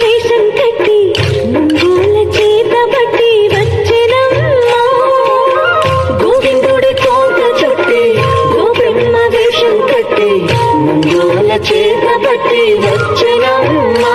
వేషం కట్టి ముంగోల చేత బట్టి వచ్చెనమ్మా గోవిందుడి కోట చుట్టి గోబ్రహ్మ వేషం కట్టి ముంగోల చేత బట్టి వచ్చెనమ్మా